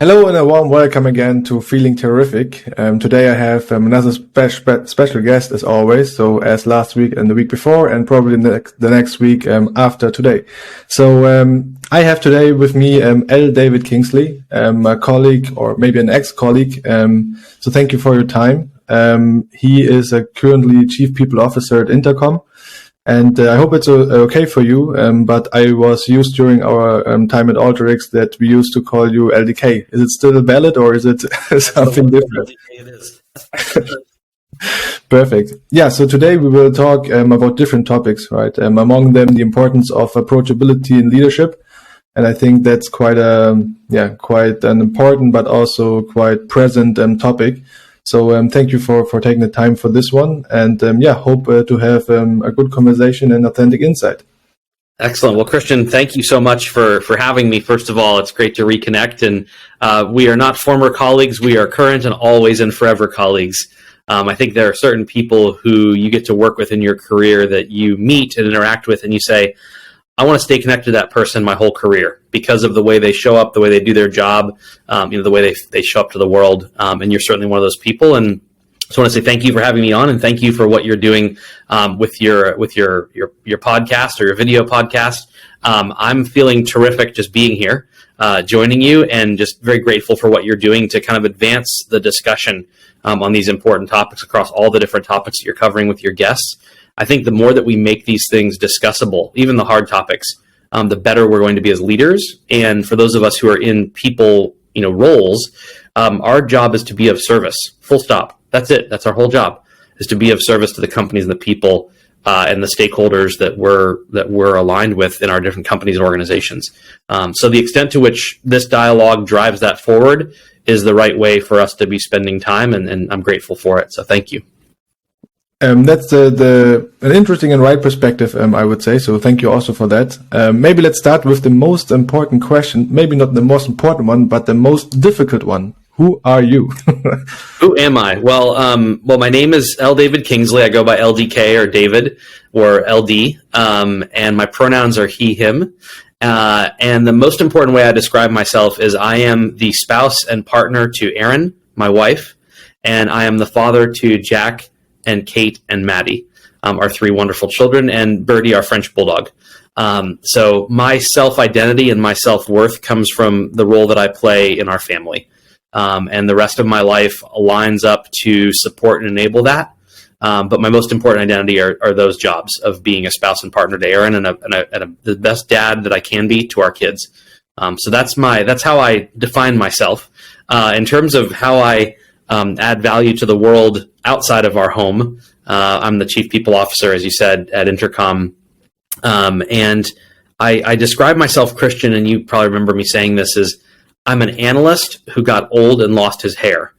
Hello and a warm welcome again to Feeling Terrific. Today I have another special guest as always, so as last week and the week before and probably the next week after today. So I have today with me David Kingsley, a colleague or maybe an ex-colleague. So thank you for your time. He is currently Chief People Officer at Intercom. And I hope it's okay for you, but I was used during our time at Alteryx that we used to call you LDK. Is it still valid or is it something different? It is. Perfect. Yeah, so today we will talk about different topics, right? Among them, the importance of approachability in leadership. And I think that's quite an important but also quite present topic. So thank you for taking the time for this one, and hope to have a good conversation and authentic insight. Excellent. Well, Christian, thank you so much for having me. First of all, it's great to reconnect, and we are not former colleagues. We are current and always and forever colleagues. I think there are certain people who you get to work with in your career that you meet and interact with, and you say, I want to stay connected to that person my whole career because of the way they show up, the way they do their job, the way they show up to the world. And you're certainly one of those people. And I just want to say thank you for having me on, and thank you for what you're doing with your podcast or your video podcast. I'm feeling terrific just being here, joining you, and just very grateful for what you're doing to kind of advance the discussion on these important topics across all the different topics that you're covering with your guests. I think the more that we make these things discussable, even the hard topics, the better we're going to be as leaders. And for those of us who are in people, roles, our job is to be of service. Full stop. That's it. That's our whole job, is to be of service to the companies and the people and the stakeholders that we're aligned with in our different companies and organizations. So the extent to which this dialogue drives that forward is the right way for us to be spending time, and I'm grateful for it. So thank you. That's an interesting and right perspective, I would say. So thank you also for that. Maybe let's start with the most important question. Maybe not the most important one, but the most difficult one. Who are you? Who am I? Well, my name is David Kingsley. I go by LDK or David or LD, and my pronouns are he, him. And the most important way I describe myself is I am the spouse and partner to Erin, my wife, and I am the father to Jack and Kate and Maddie, our three wonderful children, and Birdie, our French bulldog. So my self-identity and my self-worth comes from the role that I play in our family. And the rest of my life aligns up to support and enable that. But my most important identity are those jobs of being a spouse and partner to Erin and the best dad that I can be to our kids. So that's how I define myself. In terms of how I add value to the world outside of our home, I'm the Chief People Officer, as you said, at Intercom. And I describe myself, Christian, and you probably remember me saying this, is I'm an analyst who got old and lost his hair.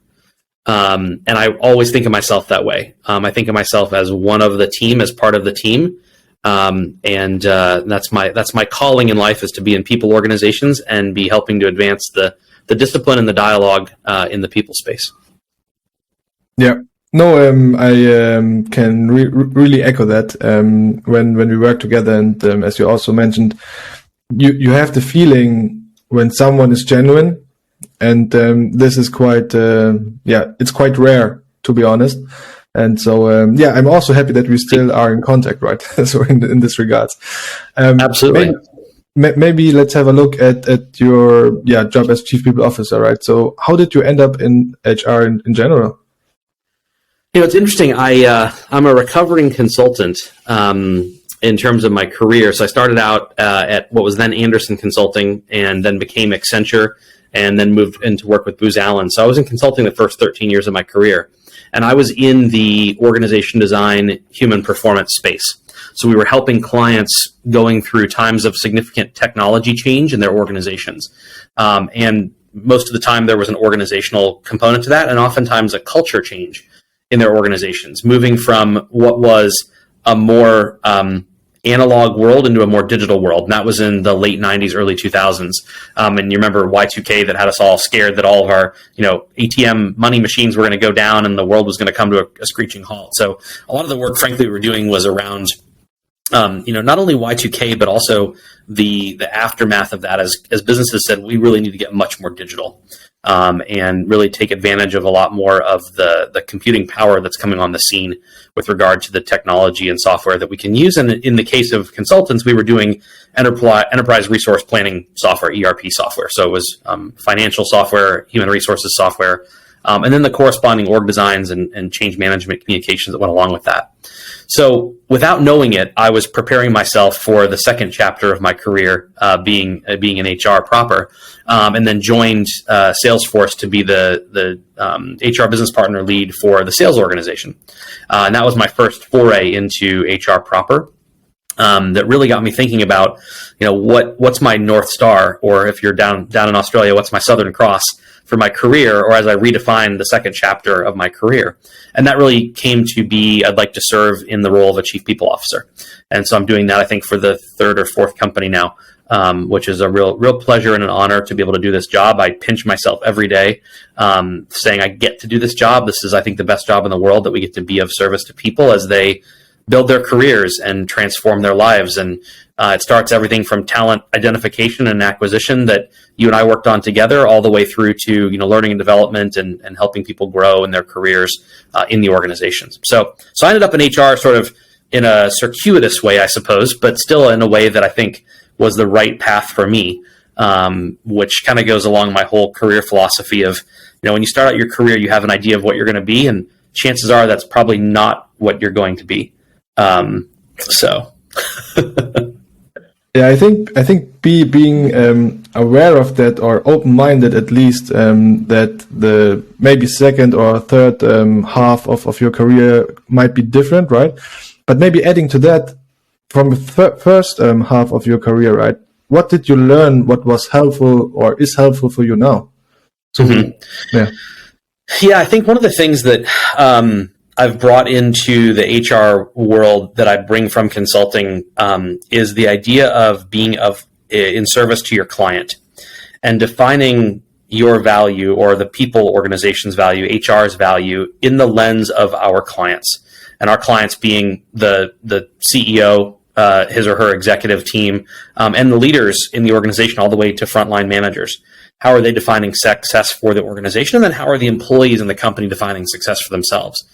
And I always think of myself that way. I think of myself as one of the team, as part of the team. And that's my calling in life, is to be in people organizations and be helping to advance the discipline and the dialogue in the people space. Yeah, no, I can really echo that. When we work together, and as you also mentioned, you have the feeling when someone is genuine, and this is quite it's quite rare, to be honest. And so I'm also happy that we still are in contact, right? So in this regards, Absolutely. Maybe let's have a look at your job as Chief People Officer, right? So how did you end up in HR in general? It's interesting. I'm a recovering consultant in terms of my career. So I started out at what was then Anderson Consulting, and then became Accenture, and then moved into work with Booz Allen. So I was in consulting the first 13 years of my career, and I was in the organization design, human performance space. So we were helping clients going through times of significant technology change in their organizations. And most of the time there was an organizational component to that, and oftentimes a culture change in their organizations, moving from what was a more analog world into a more digital world. And that was in the late 90s, early 2000s. And you remember Y2K, that had us all scared that all of our, ATM money machines were going to go down and the world was going to come to a screeching halt. So a lot of the work, frankly, we were doing was around, not only Y2K, but also the aftermath of that, as businesses said, we really need to get much more digital. and really take advantage of a lot more of the computing power that's coming on the scene with regard to the technology and software that we can use. And in the case of consultants, we were doing enterprise resource planning software, ERP software. So it was financial software, human resources software, and then the corresponding org designs and change management communications that went along with that. So without knowing it, I was preparing myself for the second chapter of my career, being in HR proper, and then joined Salesforce to be the HR business partner lead for the sales organization. And that was my first foray into HR proper. That really got me thinking about, what's my North Star, or if you're down in Australia, what's my Southern Cross for my career, or as I redefine the second chapter of my career. And that really came to be, I'd like to serve in the role of a chief people officer. And so I'm doing that, I think, for the third or fourth company now, which is a real pleasure and an honor to be able to do this job. I pinch myself every day, saying I get to do this job. This is, I think, the best job in the world, that we get to be of service to people as they build their careers and transform their lives. And it starts everything from talent identification and acquisition that you and I worked on together, all the way through to learning and development and helping people grow in their careers in the organizations. So I ended up in HR sort of in a circuitous way, I suppose, but still in a way that I think was the right path for me, which kind of goes along my whole career philosophy of, when you start out your career, you have an idea of what you're going to be, and chances are that's probably not what you're going to be. Yeah, I think being aware of that, or open-minded at least, that the maybe second or third half of your career might be different, right? But maybe adding to that, from the first half of your career, right? What did you learn? What was helpful or is helpful for you now? So, yeah, I think one of the things that I've brought into the HR world that I bring from consulting is the idea of being in service to your client and defining your value, or the people organization's value, HR's value, in the lens of our clients, and our clients being the CEO, his or her executive team, and the leaders in the organization, all the way to frontline managers. How are they defining success for the organization? And then how are the employees in the company defining success for themselves?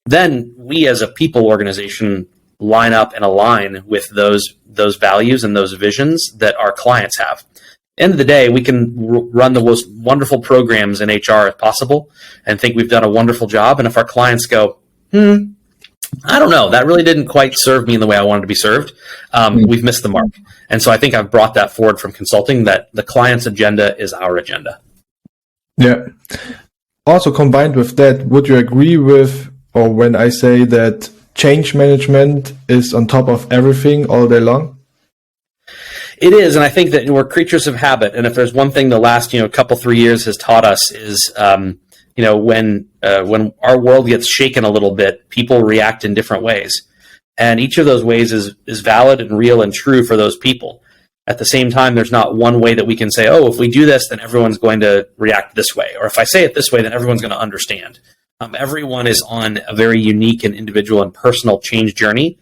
Then we as a people organization line up and align with those values and those visions that our clients have. End of the day, we can run the most wonderful programs in HR as possible and think we've done a wonderful job. And if our clients go, I don't know, that really didn't quite serve me in the way I wanted to be served, we've missed the mark. And so I think I've brought that forward from consulting, that the client's agenda is our agenda. Yeah. Also combined with that, would you agree with, or when I say that change management is on top of everything all day long? It is, and I think that we're creatures of habit. And if there's one thing the last couple 3 years has taught us is, when our world gets shaken a little bit, people react in different ways, and each of those ways is valid and real and true for those people. At the same time, there's not one way that we can say, oh, if we do this, then everyone's going to react this way, or if I say it this way, then everyone's going to understand. Everyone is on a very unique and individual and personal change journey.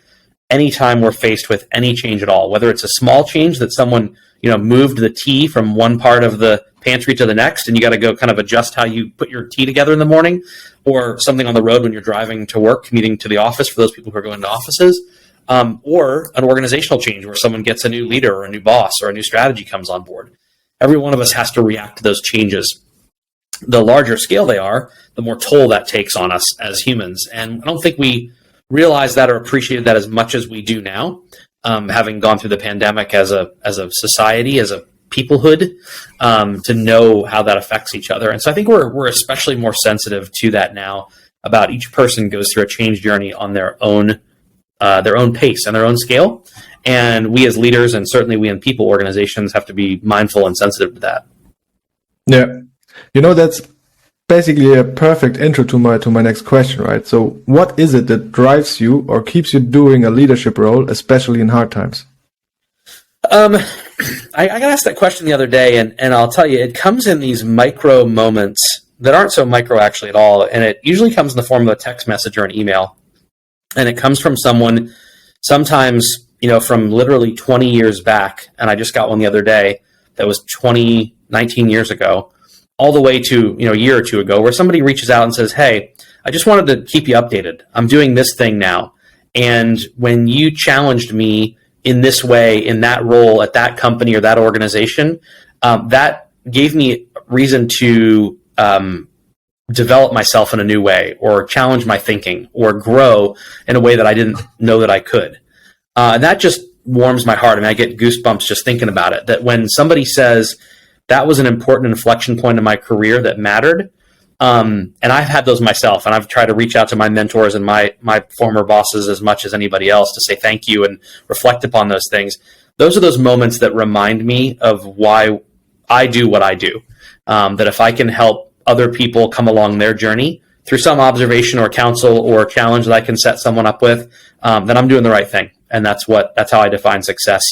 Anytime we're faced with any change at all, whether it's a small change that someone moved the tea from one part of the pantry to the next, and you got to go kind of adjust how you put your tea together in the morning, or something on the road when you're driving to work, commuting to the office for those people who are going to offices, or an organizational change where someone gets a new leader or a new boss or a new strategy comes on board. Every one of us has to react to those changes. The larger scale they are, the more toll that takes on us as humans. And I don't think we realize that or appreciate that as much as we do now, having gone through the pandemic as a society, as a peoplehood, to know how that affects each other. And so I think we're especially more sensitive to that now, about each person goes through a change journey on their own pace and their own scale. And we as leaders, and certainly we in people organizations, have to be mindful and sensitive to that. Yeah. That's basically a perfect intro to my next question, right? So what is it that drives you or keeps you doing a leadership role, especially in hard times? I got asked that question the other day, and I'll tell you, it comes in these micro moments that aren't so micro actually at all. And it usually comes in the form of a text message or an email. And it comes from someone, sometimes, from literally 20 years back. And I just got one the other day that was 19 years ago. all the way to, a year or two ago, where somebody reaches out and says, hey, I just wanted to keep you updated. I'm doing this thing now. And when you challenged me in this way, in that role at that company or that organization, that gave me reason to develop myself in a new way, or challenge my thinking, or grow in a way that I didn't know that I could. And that just warms my heart. I mean, I get goosebumps just thinking about it, that when somebody says that was an important inflection point in my career that mattered, and I've had those myself, and I've tried to reach out to my mentors and my former bosses as much as anybody else to say thank you and reflect upon those things. Those are those moments that remind me of why I do what I do. That if I can help other people come along their journey through some observation or counsel or challenge that I can set someone up with, then I'm doing the right thing. And that's how I define success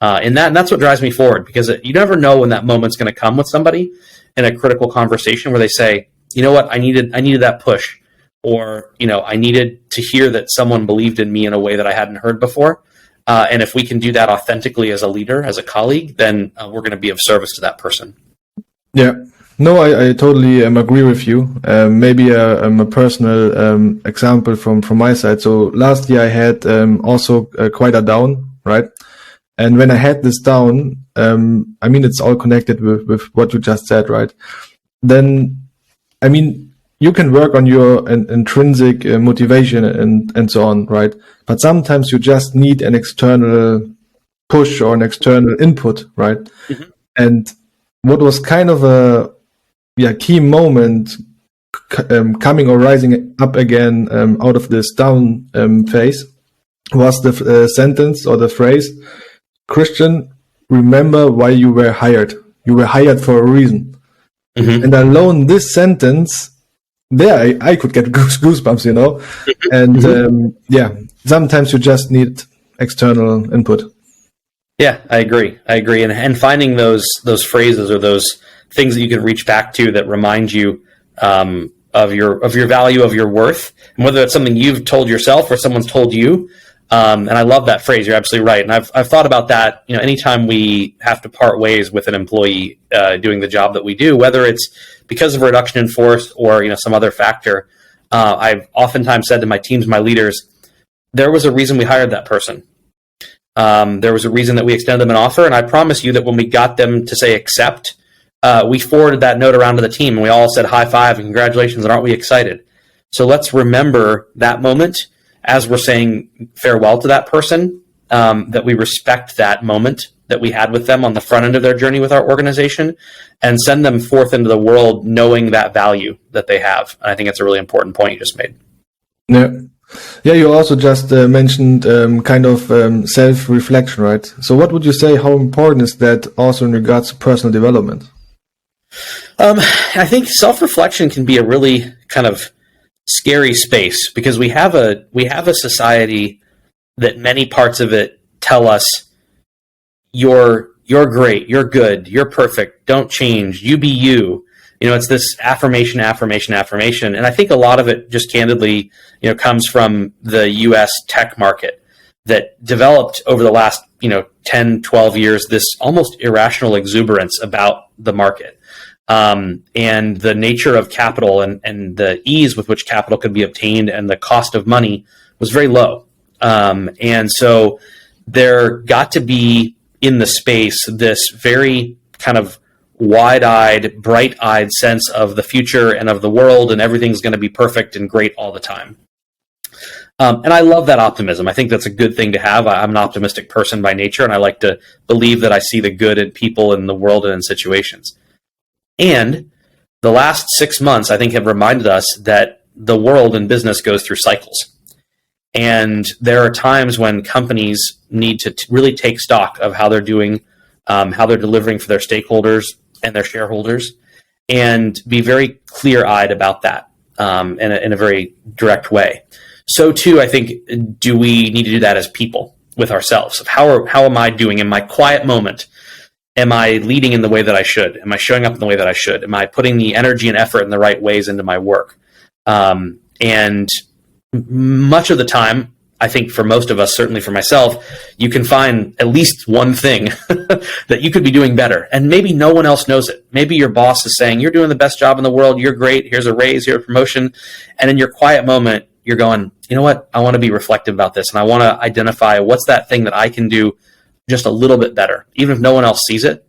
in that. And that's what drives me forward, because you never know when that moment's going to come with somebody in a critical conversation where they say, you know what, I needed that push, or, I needed to hear that someone believed in me in a way that I hadn't heard before. And if we can do that authentically as a leader, as a colleague, then we're going to be of service to that person. Yeah. No, I totally agree with you. Maybe a personal example from my side. So last year I had also quite a down, right? And when I had this down, I mean, it's all connected with what you just said, right? Then, I mean, you can work on your intrinsic motivation and so on, right? But sometimes you just need an external push or an external input, right? Mm-hmm. And what was kind of a key moment coming or rising up again out of this down phase was the sentence or the phrase, Christian, remember why you were hired. You were hired for a reason. Mm-hmm. And alone this sentence, there I could get goosebumps, And mm-hmm. Sometimes you just need external input. Yeah, I agree. And finding those phrases or those things that you can reach back to that remind you of your value, of your worth, and whether it's something you've told yourself or someone's told you. And I love that phrase. You're absolutely right. And I've thought about that. Anytime we have to part ways with an employee doing the job that we do, whether it's because of a reduction in force or some other factor, I've oftentimes said to my teams, my leaders, there was a reason we hired that person. There was a reason that we extended them an offer, and I promise you that when we got them to say accept, we forwarded that note around to the team, and we all said high five and congratulations, and aren't we excited? So let's remember that moment as we're saying farewell to that person, that we respect that moment that we had with them on the front end of their journey with our organization, and send them forth into the world knowing that value that they have. And I think it's a really important point you just made. Yeah, you also just mentioned kind of self-reflection, right? So what would you say, how important is that also in regards to personal development? I think self-reflection can be a really kind of scary space, because we have a society that many parts of it tell us you're great, you're good, you're perfect, don't change, you be you. It's this affirmation. And I think a lot of it just candidly, comes from the US tech market that developed over the last, 10, 12 years, this almost irrational exuberance about the market. And the nature of capital and the ease with which capital could be obtained and the cost of money was very low. And so there got to be in the space this very kind of wide-eyed, bright-eyed sense of the future and of the world, and everything's going to be perfect and great all the time. And I love that optimism. I think that's a good thing to have. I'm an optimistic person by nature, and I like to believe that I see the good in people, in the world, and in situations. And the last 6 months, I think, have reminded us that the world and business goes through cycles. And there are times when companies need to really take stock of how they're doing, how they're delivering for their stakeholders and their shareholders, and be very clear-eyed about that in a very direct way. So too, I think, do we need to do that as people with ourselves? Of how am I doing in my quiet moment? Am I leading in the way that I should? Am I showing up in the way that I should? Am I putting the energy and effort in the right ways into my work? And much of the time, I think for most of us, certainly for myself, you can find at least one thing that you could be doing better. And maybe no one else knows it. Maybe your boss is saying, you're doing the best job in the world. You're great. Here's a raise, here's a promotion. And in your quiet moment, you're going, you know what? I want to be reflective about this. And I want to identify what's that thing that I can do just a little bit better, even if no one else sees it.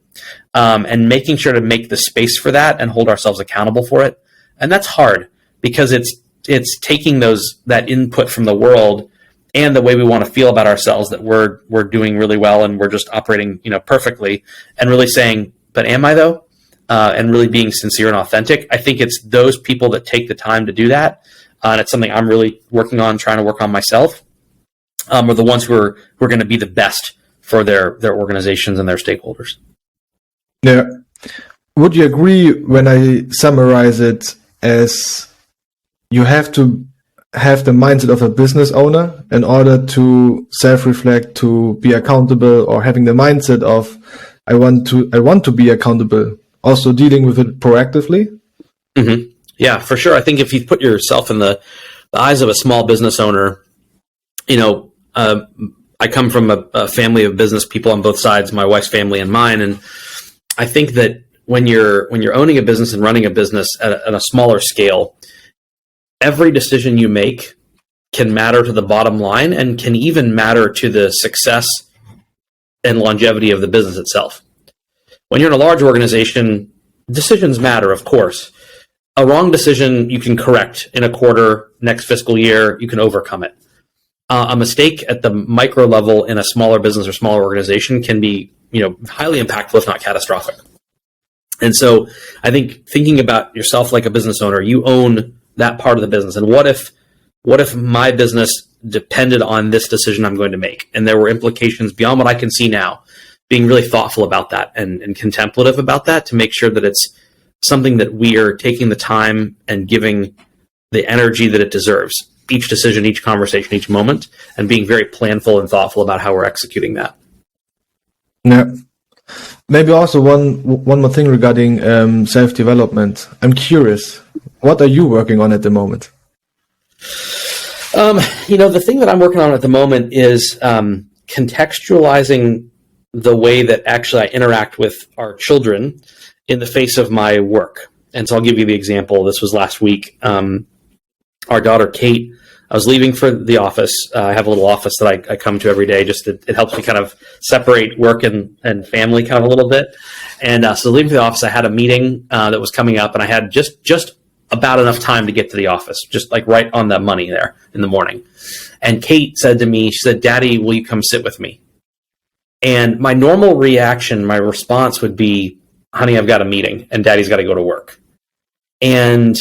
And making sure to make the space for that and hold ourselves accountable for it. And that's hard because it's taking that input from the world and the way we want to feel about ourselves, that we're doing really well and we're just operating, perfectly, and really saying, but am I though? And really being sincere and authentic. I think it's those people that take the time to do that. And it's something I'm really working on, trying to work on myself, are the ones who are going to be the best for their organizations and their stakeholders. Yeah. Would you agree when I summarize it as you have to have the mindset of a business owner in order to self-reflect, to be accountable, or having the mindset of I want to be accountable, also dealing with it proactively? Mm-hmm. Yeah, for sure. I think if you put yourself in the eyes of a small business owner, I come from a family of business people on both sides, my wife's family and mine, and I think that when you're owning a business and running a business at a smaller scale, every decision you make can matter to the bottom line and can even matter to the success and longevity of the business itself. When you're in a large organization, decisions matter, of course. A wrong decision you can correct in a quarter, next fiscal year, you can overcome it. A mistake at the micro level in a smaller business or smaller organization can be, highly impactful, if not catastrophic. And so I think thinking about yourself like a business owner, you own that part of the business. And what if my business depended on this decision I'm going to make? And there were implications beyond what I can see now, being really thoughtful about that and contemplative about that to make sure that it's something that we are taking the time and giving the energy that it deserves. Each decision, each conversation, each moment, and being very planful and thoughtful about how we're executing that. Yeah. Maybe also one more thing regarding self-development. I'm curious, what are you working on at the moment? The thing that I'm working on at the moment is contextualizing the way that actually I interact with our children in the face of my work. And so I'll give you the example. This was last week. Our daughter, Kate, I was leaving for the office. I have a little office that I come to every day. It helps me kind of separate work and family kind of a little bit. And so leaving for the office, I had a meeting that was coming up, and I had just about enough time to get to the office, just like right on the money there in the morning. And Kate said to me, she said, "Daddy, will you come sit with me?" And my normal reaction, my response would be, "Honey, I've got a meeting and Daddy's got to go to work." And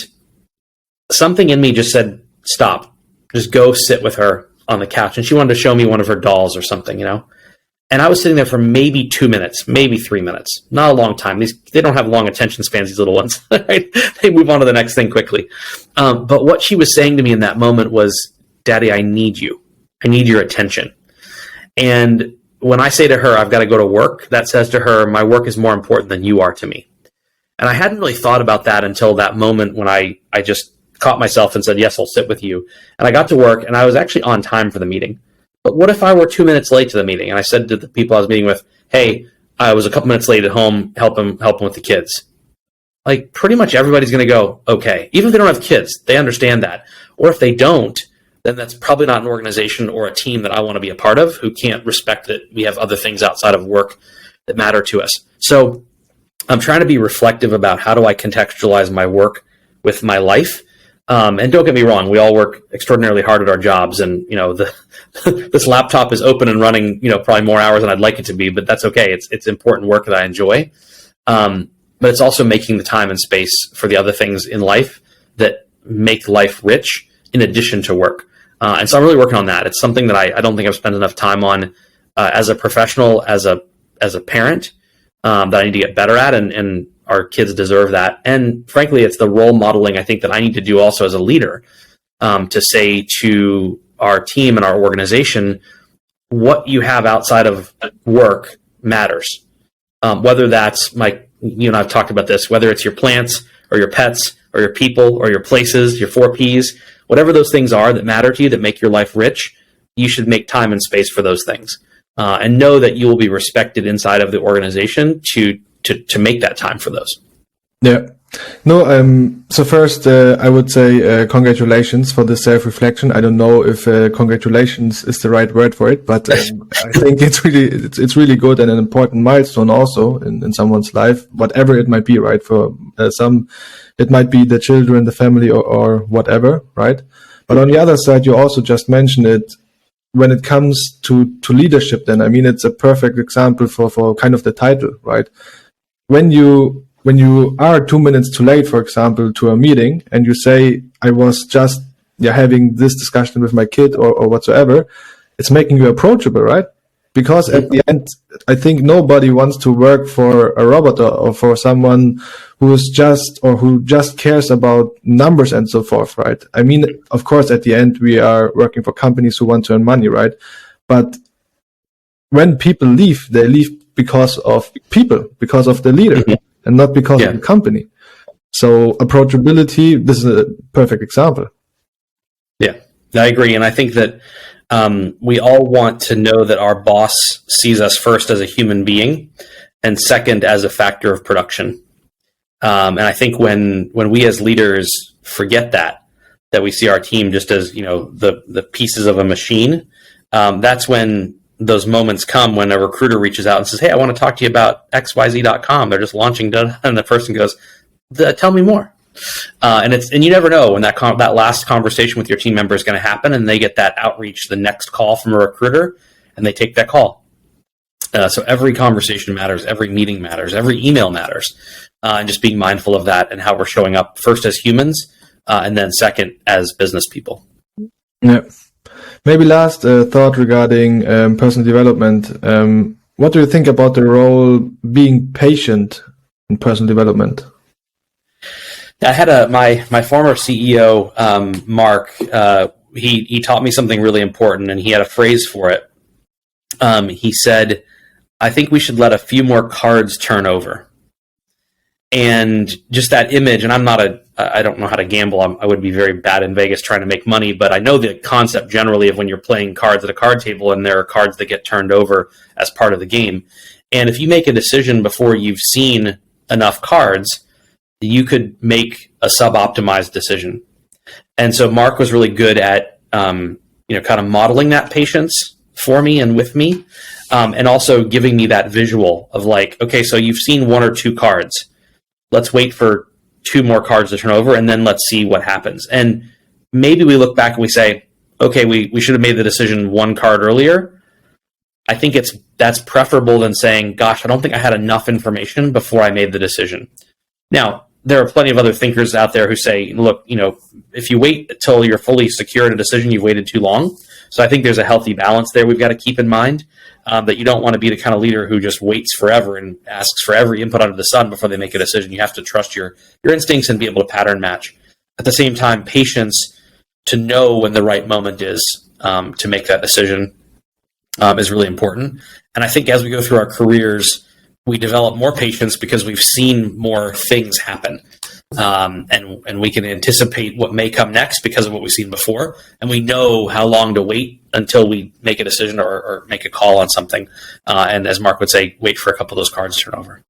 something in me just said, "Stop. Just go sit with her on the couch." And she wanted to show me one of her dolls or something, And I was sitting there for maybe 2 minutes, maybe 3 minutes. Not a long time. They don't have long attention spans, these little ones. Right? They move on to the next thing quickly. But what she was saying to me in that moment was, "Daddy, I need you. I need your attention." And when I say to her, "I've got to go to work," that says to her, my work is more important than you are to me. And I hadn't really thought about that until that moment when I just caught myself and said, "Yes, I'll sit with you." And I got to work and I was actually on time for the meeting. But what if I were 2 minutes late to the meeting? And I said to the people I was meeting with, "Hey, I was a couple minutes late at home, helping with the kids." Like pretty much everybody's going to go, okay. Even if they don't have kids, they understand that. Or if they don't, then that's probably not an organization or a team that I want to be a part of, who can't respect that we have other things outside of work that matter to us. So I'm trying to be reflective about how do I contextualize my work with my life. And don't get me wrong, we all work extraordinarily hard at our jobs, and this laptop is open and running, probably more hours than I'd like it to be, but that's okay. It's important work that I enjoy. But it's also making the time and space for the other things in life that make life rich in addition to work. And so I'm really working on that. It's something that I don't think I've spent enough time on as a professional, as a parent, that I need to get better at, and our kids deserve that. And frankly, it's the role modeling I think that I need to do also as a leader, to say to our team and our organization, what you have outside of work matters. Whether that's you and I've talked about this, whether it's your plants or your pets or your people or your places, your 4 Ps, whatever those things are that matter to you, that make your life rich, you should make time and space for those things, and know that you will be respected inside of the organization to make that time for those. Yeah. No, so first, I would say congratulations for the self-reflection. I don't know if congratulations is the right word for it, but I think it's really good and an important milestone also in someone's life, whatever it might be, right? For some, it might be the children, the family, or whatever, right? But on the other side, you also just mentioned it, when it comes to leadership, then, I mean, it's a perfect example for kind of the title, right? When you are 2 minutes too late, for example, to a meeting, and you say, I was just having this discussion with my kid or whatsoever, it's making you approachable, right? Because at the end, I think nobody wants to work for a robot or for someone who just cares about numbers and so forth, right? I mean, of course, at the end, we are working for companies who want to earn money, right? But when people leave, they leave because of people, because of the leader. Mm-hmm. And not because of the company. So approachability, this is a perfect example. Yeah, I agree. And I think that we all want to know that our boss sees us first as a human being and second as a factor of production. And I think when we as leaders forget that we see our team just as, the pieces of a machine, that's when those moments come when a recruiter reaches out and says, hey, I want to talk to you about xyz.com. They're just launching, and the person goes, tell me more. And you never know when that last conversation with your team member is going to happen, and they get that outreach, the next call from a recruiter, and they take that call. So every conversation matters, every meeting matters, every email matters, and just being mindful of that and how we're showing up first as humans, and then second as business people. Yeah. Maybe last thought regarding personal development. What do you think about the role being patient in personal development? I had my former CEO, Mark, he taught me something really important, and he had a phrase for it. He said, I think we should let a few more cards turn over. And just that image, and I don't know how to gamble. I would be very bad in Vegas trying to make money, but I know the concept generally of when you're playing cards at a card table and there are cards that get turned over as part of the game. And if you make a decision before you've seen enough cards, you could make a sub-optimized decision. And so Mark was really good at, kind of modeling that patience for me and with me, and also giving me that visual of like, okay, so you've seen one or two cards. Let's wait for 2 more cards to turn over, and then let's see what happens. And maybe we look back and we say, okay, we should have made the decision 1 card earlier. I think that's preferable than saying, gosh, I don't think I had enough information before I made the decision. Now, there are plenty of other thinkers out there who say, look, if you wait until you're fully secure in a decision, you've waited too long. So I think there's a healthy balance there we've got to keep in mind, that you don't want to be the kind of leader who just waits forever and asks for every input under the sun before they make a decision. You have to trust your instincts and be able to pattern match. At the same time, patience to know when the right moment is to make that decision is really important. And I think as we go through our careers, we develop more patience because we've seen more things happen. And we can anticipate what may come next because of what we've seen before. And we know how long to wait until we make a decision or make a call on something. And as Mark would say, wait for a couple of those cards to turn over.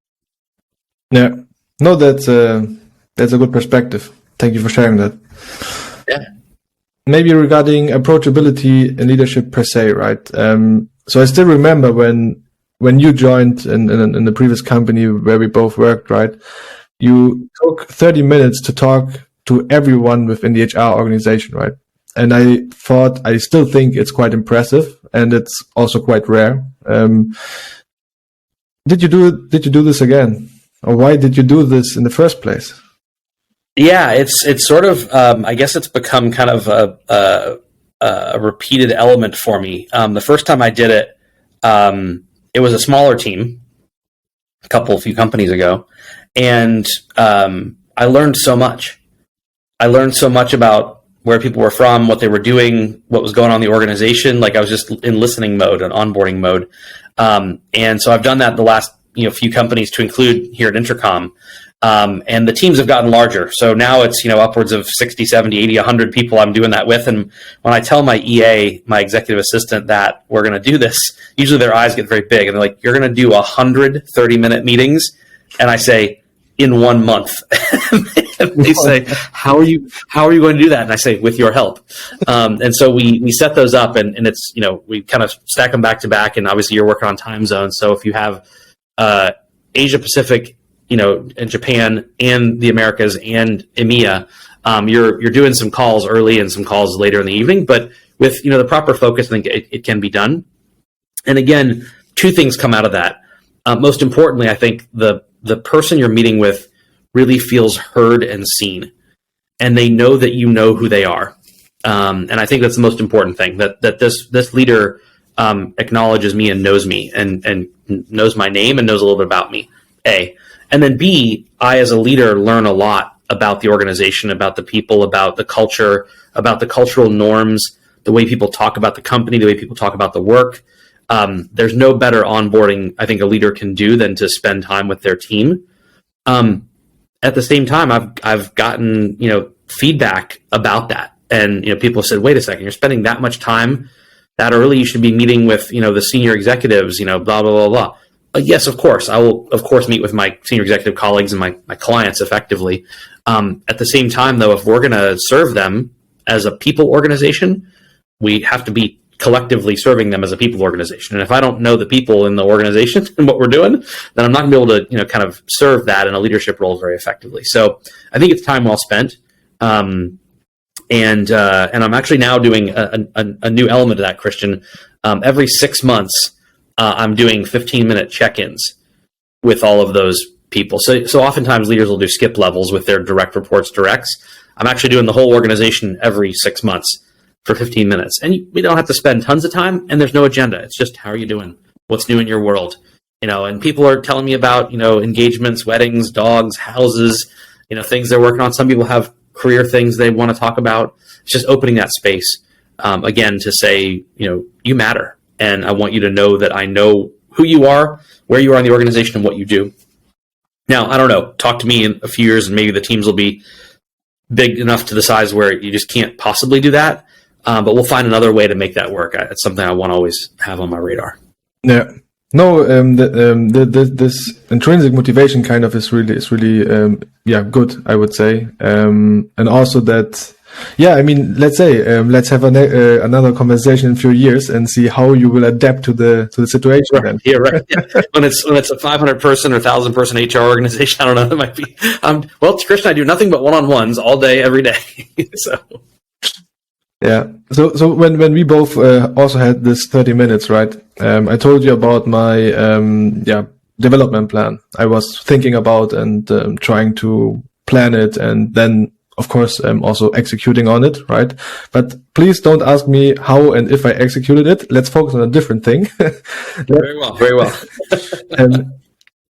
Yeah. No, that's a good perspective. Thank you for sharing that. Yeah. Maybe regarding approachability in leadership per se, right? So I still remember when you joined in the previous company where we both worked, right? You took 30 minutes to talk to everyone within the HR organization, right? And I still think it's quite impressive, and it's also quite rare. Did you do this again? Or why did you do this in the first place? Yeah, it's sort of, I guess it's become kind of a repeated element for me. The first time I did it, it was a smaller team, a few companies ago. And I learned so much. I learned so much about where people were from, what they were doing, what was going on in the organization. Like I was just in listening mode and onboarding mode. And so I've done that the last few companies, to include here at Intercom. And the teams have gotten larger. So now it's, upwards of 60, 70, 80, 100 people I'm doing that with. And when I tell my EA, my executive assistant, that we're going to do this, usually their eyes get very big and they're like, you're going to do 100 30-minute meetings. And I say, in 1 month. And they say, how are you going to do that? And I say, with your help. And so we set those up, and it's, we kind of stack them back to back. And obviously you're working on time zones. So if you have Asia Pacific, in Japan and the Americas and EMEA, you're doing some calls early and some calls later in the evening, but with, the proper focus, I think it can be done. And again, two things come out of that. Most importantly, I think the person you're meeting with really feels heard and seen, and they know that you know who they are. And I think that's the most important thing, that this leader acknowledges me and knows me and knows my name and knows a little bit about me, A. And then B, I as a leader learn a lot about the organization, about the people, about the culture, about the cultural norms, the way people talk about the company, the way people talk about the work. There's no better onboarding I think a leader can do than to spend time with their team. At the same time, I've gotten, feedback about that. And, people said, wait a second, you're spending that much time that early. You should be meeting with, the senior executives, blah, blah, blah, blah. Yes, of course. I will, of course, meet with my senior executive colleagues and my clients effectively. At the same time, though, if we're going to serve them as a people organization, we have to be collectively serving them as a people organization. And if I don't know the people in the organization and what we're doing, then I'm not going to be able to, kind of serve that in a leadership role very effectively. So I think it's time well spent. And I'm actually now doing a new element of that, Christian. Every 6 months, I'm doing 15-minute check-ins with all of those people. So oftentimes leaders will do skip levels with their direct reports, directs. I'm actually doing the whole organization every 6 months for 15 minutes. And we don't have to spend tons of time, and there's no agenda. It's just, how are you doing? What's new in your world? And people are telling me about, engagements, weddings, dogs, houses, things they're working on. Some people have career things they want to talk about. It's just opening that space, again, to say, you matter. And I want you to know that I know who you are, where you are in the organization, and what you do. Now, I don't know, talk to me in a few years and maybe the teams will be big enough to the size where you just can't possibly do that. But we'll find another way to make that work. It's something I want to always have on my radar. Yeah. No, this intrinsic motivation kind of is really good, I would say. And also that, let's say, let's have another conversation in a few years and see how you will adapt to the situation. Right. Then. Yeah, right. Yeah. When it's a 500 person or 1,000 person HR organization, I don't know, that might be. Well, Christian, I do nothing but one-on-ones all day, every day. So. Yeah. So when we both also had this 30 minutes, right? I told you about my development plan. I was thinking about and trying to plan it, and then of course also executing on it, right? But please don't ask me how and if I executed it. Let's focus on a different thing. Very well.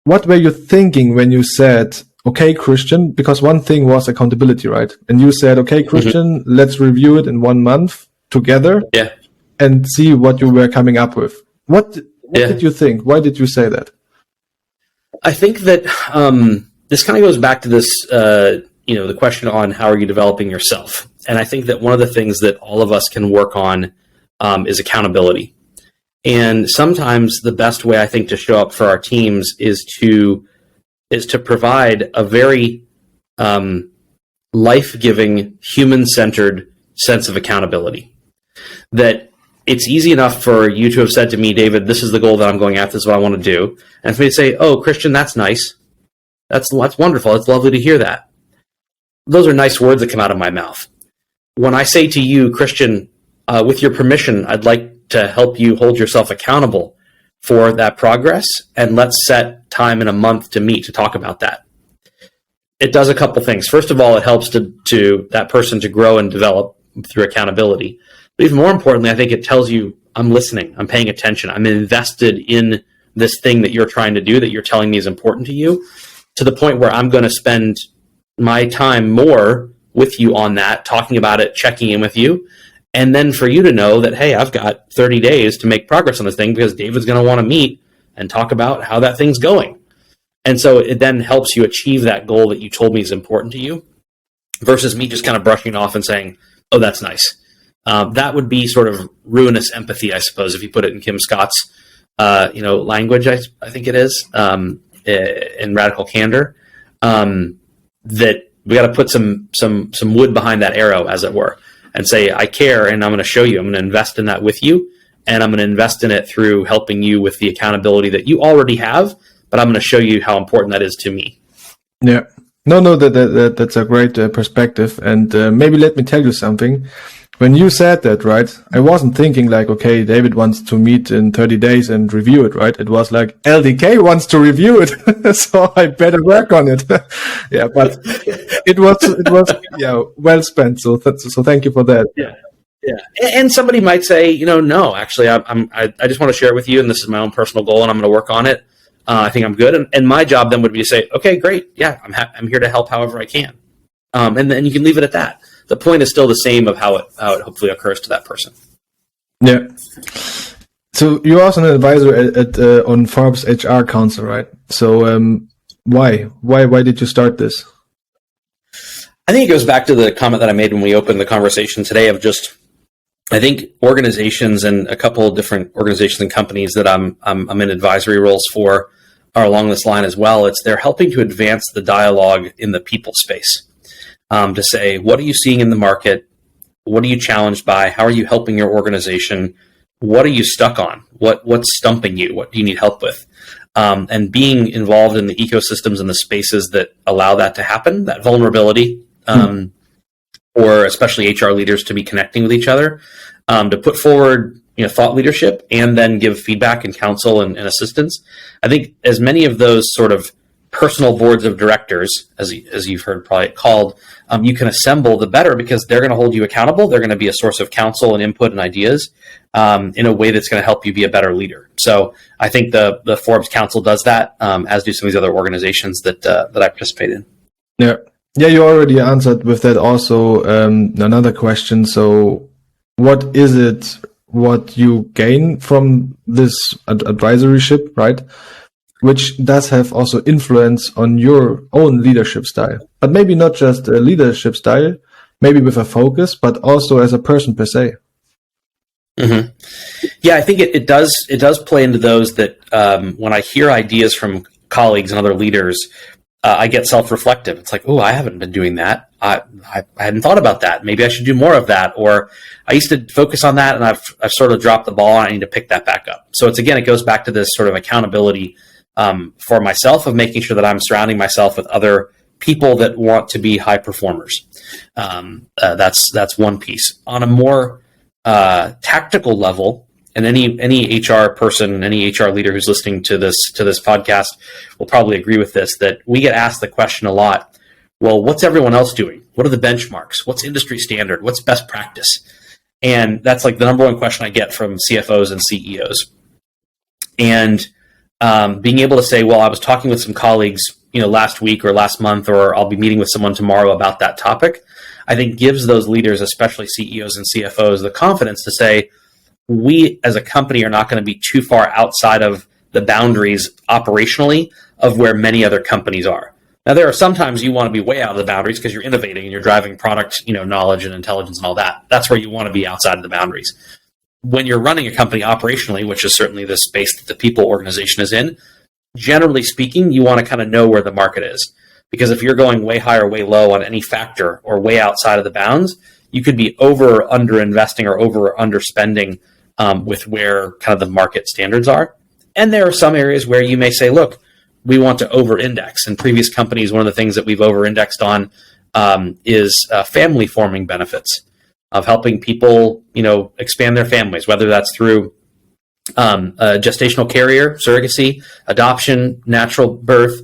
What were you thinking when you said, okay, Christian, because one thing was accountability, right? And you said, okay, Christian, let's review it in 1 month together and see what you were coming up with. What did you think? Why did you say that? I think that this kind of goes back to this, the question on how are you developing yourself? And I think that one of the things that all of us can work on is accountability. And sometimes the best way I think to show up for our teams is to provide a very life-giving, human-centered sense of accountability. That it's easy enough for you to have said to me, David, this is the goal that I'm going after, this is what I want to do. And for me to say, oh, Christian, that's nice. That's wonderful. It's lovely to hear that. Those are nice words that come out of my mouth. When I say to you, Christian, with your permission, I'd like to help you hold yourself accountable for that progress, and let's set time in a month to meet to talk about that. It does a couple things. First of all, it helps to that person to grow and develop through accountability. But even more importantly, I think it tells you I'm listening, I'm paying attention, I'm invested in this thing that you're trying to do, that you're telling me is important to you, to the point where I'm going to spend my time more with you on that, talking about it, checking in with you. And then for you to know that, hey, I've got 30 days to make progress on this thing because David's going to want to meet and talk about how that thing's going. And so it then helps you achieve that goal that you told me is important to you, versus me just kind of brushing off and saying, oh, that's nice. That would be sort of ruinous empathy, I suppose, if you put it in Kim Scott's language, I think it is, in Radical Candor, that we got to put some wood behind that arrow, as it were, and say, I care, and I'm going to show you. I'm going to invest in that with you, and I'm going to invest in it through helping you with the accountability that you already have, but I'm going to show you how important that is to me. Yeah. No, that's a great perspective. And maybe let me tell you something. When you said that, right, I wasn't thinking like, okay, David wants to meet in 30 days and review it, right? It was like, LDK wants to review it, so I better work on it. Yeah, but it was, yeah, well spent. So thank you for that. Yeah. Yeah. And somebody might say, no, actually, I just want to share it with you, and this is my own personal goal, and I'm going to work on it. I think I'm good. And my job then would be to say, okay, great. Yeah, I'm here to help however I can. And then you can leave it at that. The point is still the same of how it hopefully occurs to that person. Yeah. So you're also an advisor on Forbes HR Council, right? So why did you start this? I think it goes back to the comment that I made when we opened the conversation today of just, I think organizations and a couple of different organizations and companies that I'm in advisory roles for are along this line as well. They're helping to advance the dialogue in the people space. To say, what are you seeing in the market? What are you challenged by? How are you helping your organization? What are you stuck on? What's stumping you? What do you need help with? And being involved in the ecosystems and the spaces that allow that to happen, that vulnerability, or especially HR leaders to be connecting with each other, to put forward thought leadership and then give feedback and counsel and assistance. I think as many of those sort of personal boards of directors, as you've heard probably called, you can assemble, the better, because they're going to hold you accountable. They're going to be a source of counsel and input and ideas in a way that's going to help you be a better leader. So I think the Forbes Council does that, as do some of these other organizations that I participate in. Yeah. Yeah, you already answered with that also another question. So what is it what you gain from this advisoryship, right? Which does have also influence on your own leadership style, but maybe not just a leadership style, maybe with a focus, but also as a person per se. Mm-hmm. Yeah, I think it does play into those that when I hear ideas from colleagues and other leaders, I get self-reflective. It's like, oh, I haven't been doing that. I hadn't thought about that. Maybe I should do more of that. Or I used to focus on that, and I've sort of dropped the ball, and I need to pick that back up. So it goes back to this sort of accountability for myself, of making sure that I'm surrounding myself with other people that want to be high performers. That's one piece. On a more tactical level, and any HR person, any HR leader who's listening to this podcast will probably agree with this, that we get asked the question a lot, well, what's everyone else doing? What are the benchmarks? What's industry standard? What's best practice? And that's like the number one question I get from CFOs and CEOs. And being able to say, well, I was talking with some colleagues, last week or last month, or I'll be meeting with someone tomorrow about that topic, I think gives those leaders, especially CEOs and CFOs, the confidence to say, we as a company are not going to be too far outside of the boundaries operationally of where many other companies are. Now, there are sometimes you want to be way out of the boundaries because you're innovating and you're driving product, knowledge and intelligence and all that. That's where you want to be outside of the boundaries. When you're running a company operationally, which is certainly the space that the people organization is in, generally speaking, you want to kind of know where the market is. Because if you're going way high or way low on any factor or way outside of the bounds, you could be over or under investing or over or under spending with where kind of the market standards are. And there are some areas where you may say, look, we want to over-index. In previous companies, one of the things that we've over-indexed on is family forming benefits, of helping people, expand their families, whether that's through a gestational carrier, surrogacy, adoption, natural birth,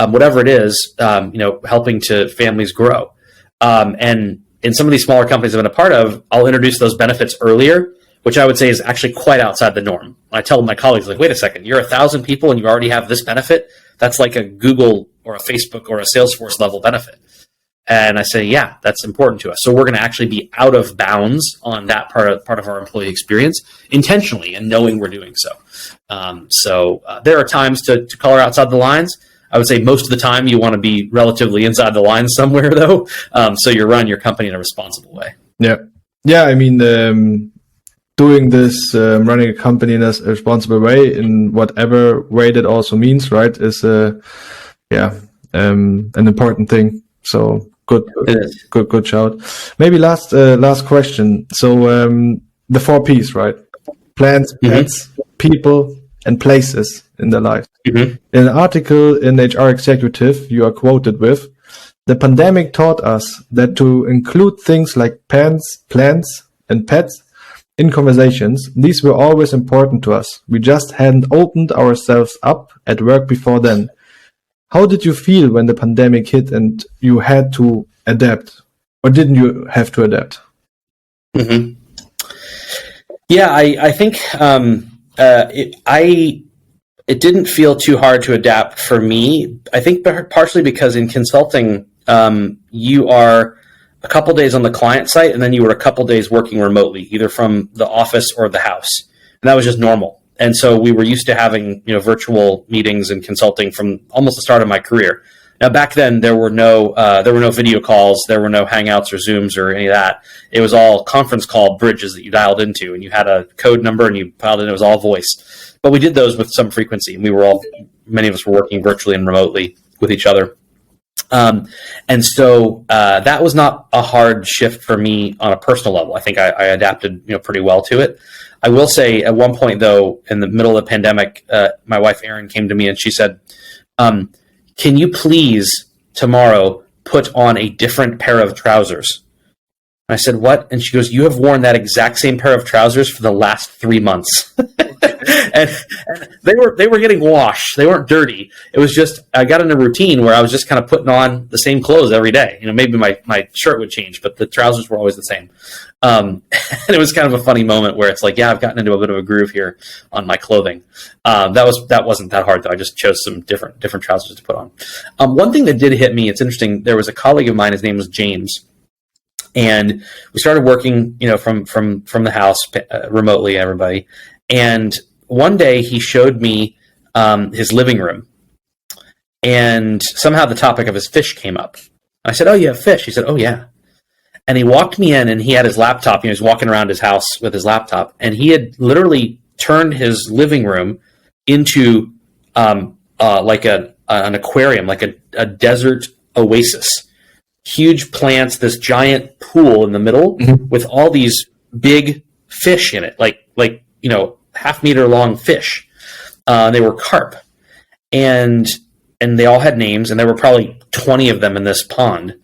whatever it is, helping to families grow. And in some of these smaller companies I've been a part of, I'll introduce those benefits earlier, which I would say is actually quite outside the norm. I tell my colleagues, like, wait a second, you're 1,000 people and you already have this benefit? That's like a Google or a Facebook or a Salesforce level benefit. And I say, yeah, that's important to us. So we're going to actually be out of bounds on that part of our employee experience intentionally, and knowing we're doing so. So there are times to color outside the lines. I would say most of the time you want to be relatively inside the lines somewhere, though. So you run your company in a responsible way. Yeah. Yeah. I mean, doing this, running a company in a responsible way, in whatever way that also means, right, is, an important thing. So good shout. Maybe last question. So, the 4 Ps, right? Plants, pets, people, and places in their life. In an article in HR Executive, you are quoted with, "The pandemic taught us that to include things like plants, and pets in conversations, these were always important to us. We just hadn't opened ourselves up at work before then." How did you feel when the pandemic hit and you had to adapt? Or didn't you have to adapt? Yeah, I think it didn't feel too hard to adapt for me. I think partially because in consulting, you are a couple days on the client site, and then you were a couple days working remotely, either from the office or the house, and that was just normal. And so we were used to having virtual meetings and consulting from almost the start of my career. Now, back then, there were no video calls, there were no Hangouts or Zooms or any of that. It was all conference call bridges that you dialed into, and you had a code number and you dialed in. It was all voice, but we did those with some frequency. Many of us were working virtually and remotely with each other, and so that was not a hard shift for me on a personal level. I think I adapted pretty well to it. I will say, at one point though, in the middle of the pandemic, my wife Erin came to me and she said, "Can you please tomorrow put on a different pair of trousers?" And I said, "What?" And she goes, "You have worn that exact same pair of trousers for the last 3 months." and they were getting washed. They weren't dirty. It was just, I got in a routine where I was just kind of putting on the same clothes every day. Maybe my shirt would change, but the trousers were always the same. And it was kind of a funny moment where it's like, yeah, I've gotten into a bit of a groove here on my clothing. That wasn't that hard though. I just chose some different trousers to put on. One thing that did hit me, it's interesting. There was a colleague of mine, his name was James, and we started working, from the house remotely, everybody. And one day he showed me his living room, and somehow the topic of his fish came up. I said, "Oh, you have fish?" He said, "Oh, yeah." And he walked me in, and he had his laptop. He was walking around his house with his laptop, and he had literally turned his living room into like an aquarium, like a desert oasis. Huge plants, this giant pool in the middle with all these big fish in it, like half-meter long fish. They were carp, and they all had names, and there were probably 20 of them in this pond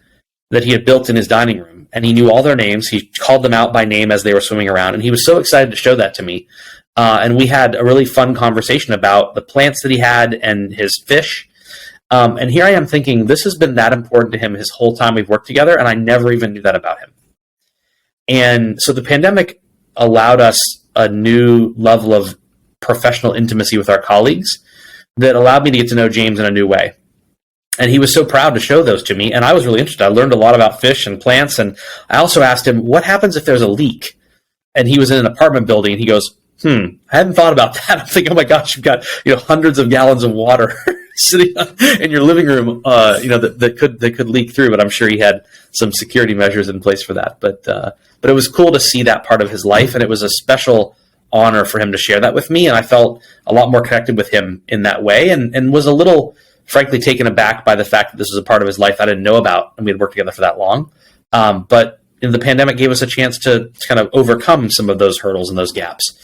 that he had built in his dining room, and he knew all their names. He called them out by name as they were swimming around, and he was so excited to show that to me. And we had a really fun conversation about the plants that he had and his fish. And here I am thinking, this has been that important to him his whole time we've worked together, and I never even knew that about him. And so the pandemic allowed us a new level of professional intimacy with our colleagues that allowed me to get to know James in a new way. And he was so proud to show those to me, and I was really interested. I learned a lot about fish and plants, and I also asked him, what happens if there's a leak? And he was in an apartment building, and he goes, I hadn't thought about that. I'm thinking, oh my gosh, you've got hundreds of gallons of water sitting in your living room, that could leak through. But I'm sure he had some security measures in place for that. But it was cool to see that part of his life, and it was a special honor for him to share that with me. And I felt a lot more connected with him in that way, and was a little, frankly, taken aback by the fact that this was a part of his life I didn't know about, and we had worked together for that long. But the pandemic gave us a chance to kind of overcome some of those hurdles and those gaps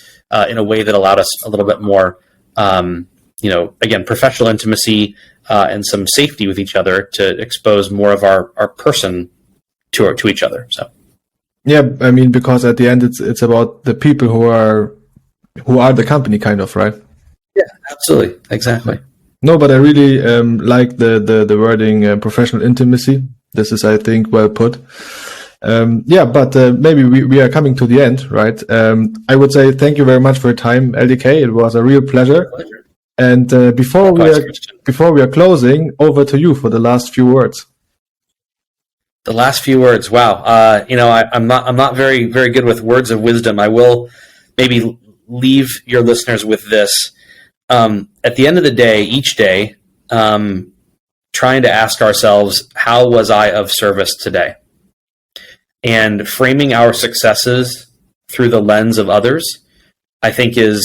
in a way that allowed us a little bit more, again, professional intimacy and some safety with each other to expose more of our person to each other. So, yeah, I mean, because at the end, it's about the people who are the company, kind of, right? Yeah, absolutely, exactly. No, but I really like the wording professional intimacy. This is, I think, well put. But maybe we are coming to the end, right? I would say thank you very much for your time, LDK. It was a real pleasure. And before we are closing, over to you for the last few words. The last few words. Wow. I'm not very, very good with words of wisdom. I will maybe leave your listeners with this. At the end of the day, each day, trying to ask ourselves, how was I of service today? And framing our successes through the lens of others, I think, is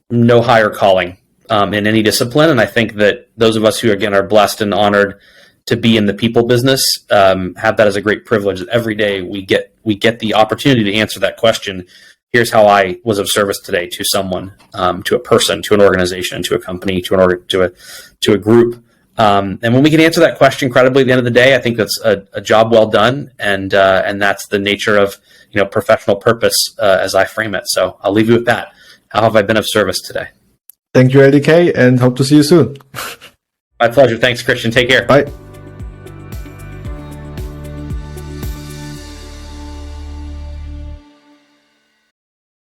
no higher calling in any discipline. And I think that those of us who, again, are blessed and honored to be in the people business have that as a great privilege. Every day we get the opportunity to answer that question. Here's how I was of service today to someone, to a person, to an organization, to a company, to a group. And when we can answer that question credibly at the end of the day, I think that's a job well done. And that's the nature of, professional purpose as I frame it. So I'll leave you with that. How have I been of service today? Thank you, LDK, and hope to see you soon. My pleasure. Thanks, Christian. Take care. Bye.